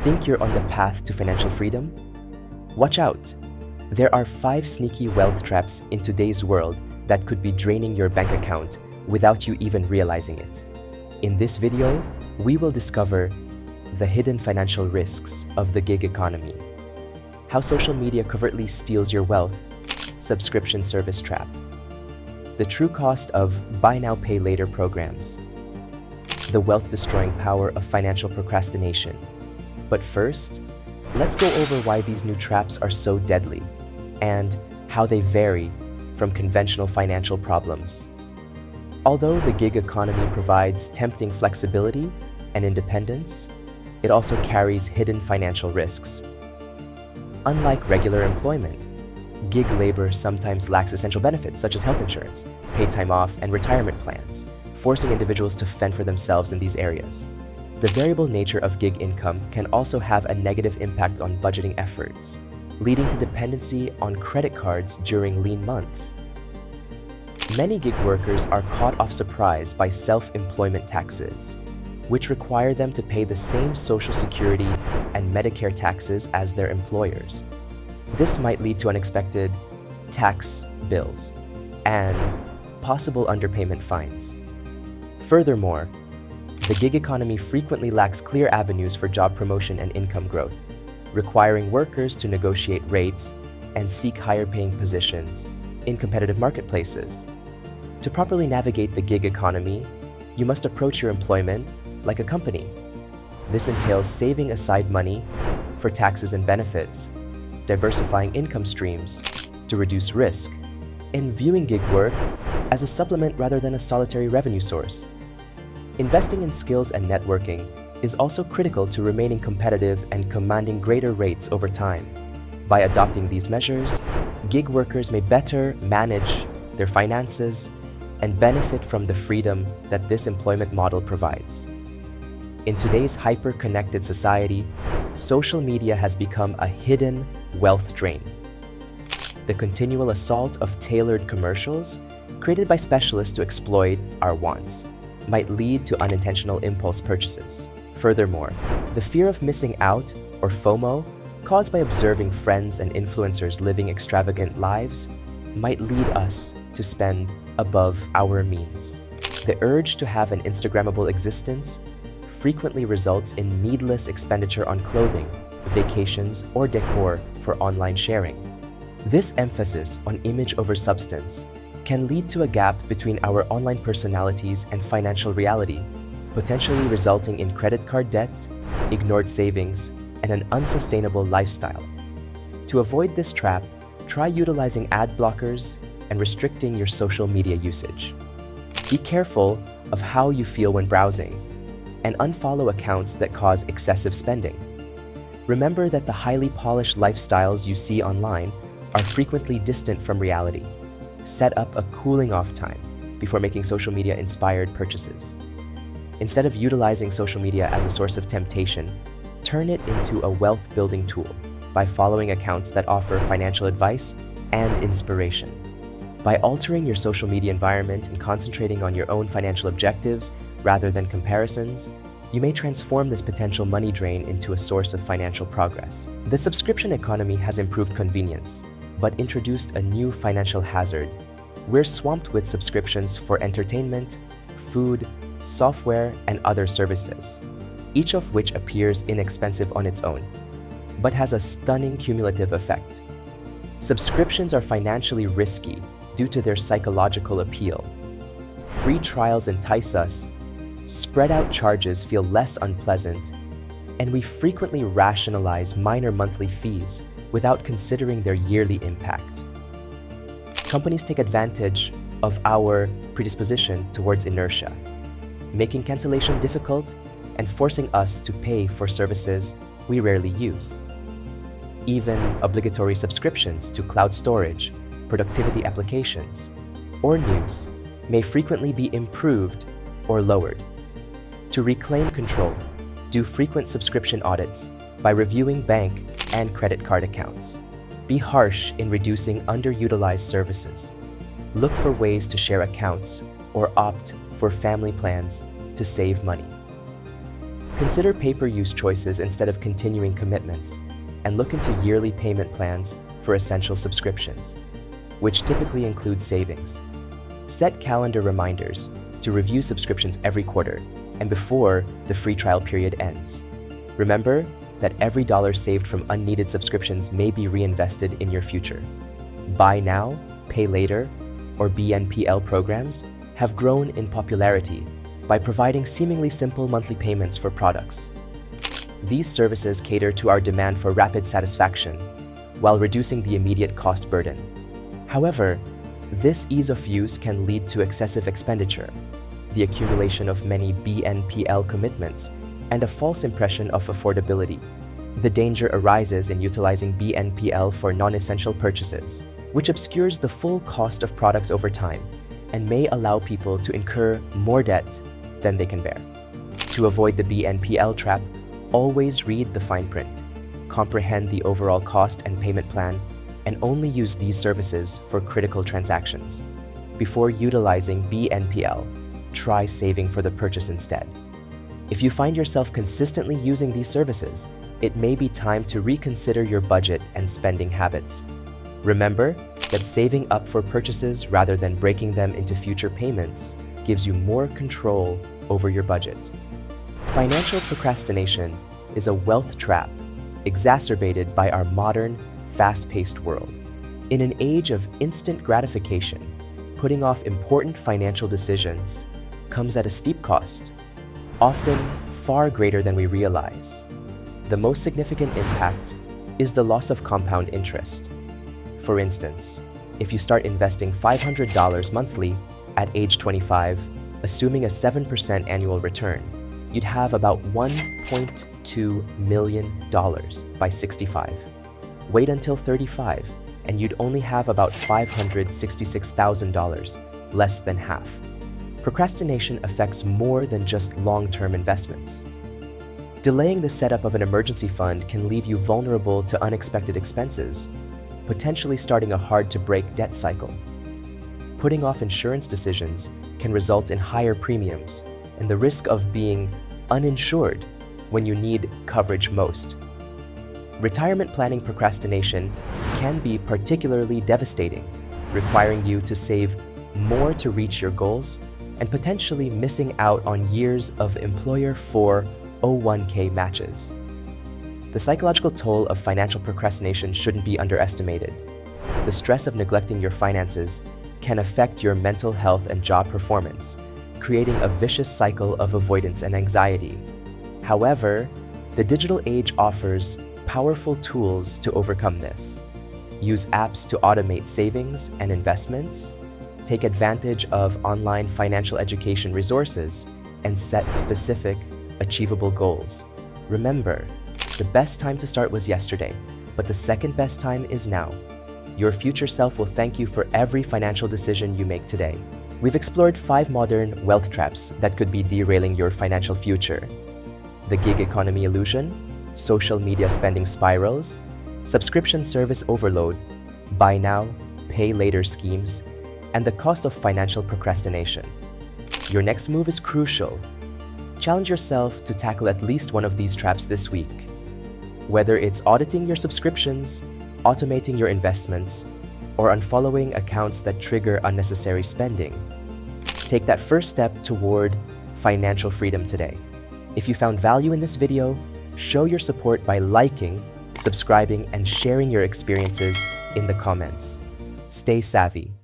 Think you're on the path to financial freedom? Watch out! There are 5 sneaky wealth traps in today's world that could be draining your bank account without you even realizing it. In this video, we will discover the hidden financial risks of the gig economy, how social media covertly steals your wealth, subscription service trap, the true cost of buy now pay later programs, the wealth-destroying power of financial procrastination. But first, let's go over why these new traps are so deadly and how they vary from conventional financial problems. Although the gig economy provides tempting flexibility and independence, it also carries hidden financial risks. Unlike regular employment, gig labor sometimes lacks essential benefits such as health insurance, paid time off, and retirement plans, forcing individuals to fend for themselves in these areas. The variable nature of gig income can also have a negative impact on budgeting efforts, leading to dependency on credit cards during lean months. Many gig workers are caught off surprise by self-employment taxes, which require them to pay the same Social Security and Medicare taxes as their employers. This might lead to unexpected tax bills and possible underpayment fines. Furthermore, the gig economy frequently lacks clear avenues for job promotion and income growth, requiring workers to negotiate rates and seek higher-paying positions in competitive marketplaces. To properly navigate the gig economy, you must approach your employment like a company. This entails saving aside money for taxes and benefits, diversifying income streams to reduce risk, and viewing gig work as a supplement rather than a solitary revenue source. Investing in skills and networking is also critical to remaining competitive and commanding greater rates over time. By adopting these measures, gig workers may better manage their finances and benefit from the freedom that this employment model provides. In today's hyper-connected society, social media has become a hidden wealth drain. The continual assault of tailored commercials, created by specialists to exploit our wants, might lead to unintentional impulse purchases. Furthermore, the fear of missing out, or FOMO, caused by observing friends and influencers living extravagant lives, might lead us to spend above our means. The urge to have an Instagrammable existence frequently results in needless expenditure on clothing, vacations, or decor for online sharing. This emphasis on image over substance can lead to a gap between our online personalities and financial reality, potentially resulting in credit card debt, ignored savings, and an unsustainable lifestyle. To avoid this trap, try utilizing ad blockers and restricting your social media usage. Be careful of how you feel when browsing, and unfollow accounts that cause excessive spending. Remember that the highly polished lifestyles you see online are frequently distant from reality. Set up a cooling-off time before making social media-inspired purchases. Instead of utilizing social media as a source of temptation, turn it into a wealth-building tool by following accounts that offer financial advice and inspiration. By altering your social media environment and concentrating on your own financial objectives rather than comparisons, you may transform this potential money drain into a source of financial progress. The subscription economy has improved convenience, but introduced a new financial hazard. We're swamped with subscriptions for entertainment, food, software, and other services, each of which appears inexpensive on its own, but has a stunning cumulative effect. Subscriptions are financially risky due to their psychological appeal. Free trials entice us, spread out charges feel less unpleasant, and we frequently rationalize minor monthly fees without considering their yearly impact. Companies take advantage of our predisposition towards inertia, making cancellation difficult and forcing us to pay for services we rarely use. Even obligatory subscriptions to cloud storage, productivity applications, or news may frequently be improved or lowered. To reclaim control, do frequent subscription audits by reviewing bank and credit card accounts. Be harsh in reducing underutilized services. Look for ways to share accounts or opt for family plans to save money. Consider pay-per-use choices instead of continuing commitments, and look into yearly payment plans for essential subscriptions, which typically include savings. Set calendar reminders to review subscriptions every quarter and before the free trial period ends. Remember that every dollar saved from unneeded subscriptions may be reinvested in your future. Buy now, pay later, or BNPL programs have grown in popularity by providing seemingly simple monthly payments for products. These services cater to our demand for rapid satisfaction while reducing the immediate cost burden. However, this ease of use can lead to excessive expenditure, the accumulation of many BNPL commitments, and a false impression of affordability. The danger arises in utilizing BNPL for non-essential purchases, which obscures the full cost of products over time and may allow people to incur more debt than they can bear. To avoid the BNPL trap, always read the fine print, comprehend the overall cost and payment plan, and only use these services for critical transactions. Before utilizing BNPL, try saving for the purchase instead. If you find yourself consistently using these services, it may be time to reconsider your budget and spending habits. Remember that saving up for purchases rather than breaking them into future payments gives you more control over your budget. Financial procrastination is a wealth trap exacerbated by our modern, fast-paced world. In an age of instant gratification, putting off important financial decisions comes at a steep cost, often far greater than we realize. The most significant impact is the loss of compound interest. For instance, if you start investing $500 monthly at age 25, assuming a 7% annual return, you'd have about $1.2 million by 65. Wait until 35, and you'd only have about $566,000, less than half. Procrastination affects more than just long-term investments. Delaying the setup of an emergency fund can leave you vulnerable to unexpected expenses, potentially starting a hard-to-break debt cycle. Putting off insurance decisions can result in higher premiums and the risk of being uninsured when you need coverage most. Retirement planning procrastination can be particularly devastating, requiring you to save more to reach your goals and potentially missing out on years of employer 401k matches. The psychological toll of financial procrastination shouldn't be underestimated. The stress of neglecting your finances can affect your mental health and job performance, creating a vicious cycle of avoidance and anxiety. However, the digital age offers powerful tools to overcome this. Use apps to automate savings and investments, take advantage of online financial education resources, and set specific, achievable goals. Remember, the best time to start was yesterday, but the second best time is now. Your future self will thank you for every financial decision you make today. We've explored 5 modern wealth traps that could be derailing your financial future: the gig economy illusion, social media spending spirals, subscription service overload, buy now, pay later schemes, and the cost of financial procrastination. Your next move is crucial. Challenge yourself to tackle at least one of these traps this week. Whether it's auditing your subscriptions, automating your investments, or unfollowing accounts that trigger unnecessary spending, take that first step toward financial freedom today. If you found value in this video, show your support by liking, subscribing, and sharing your experiences in the comments. Stay savvy.